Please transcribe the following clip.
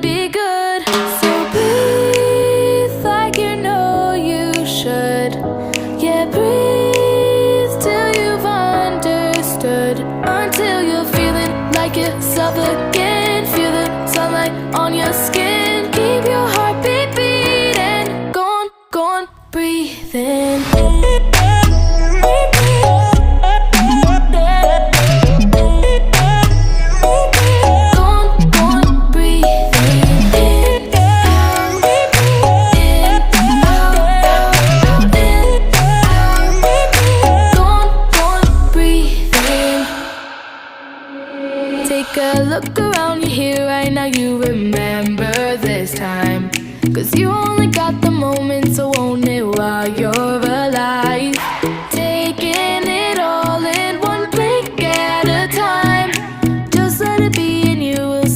be good. So breathe like you know you should. Yeah, breathe till you've understood. Until you're feeling like yourself again. Feel the sunlight on your skin. Keep your heartbeat beating. Go on, breathe in. Take a look around you here right now, you remember this time. 'Cause you only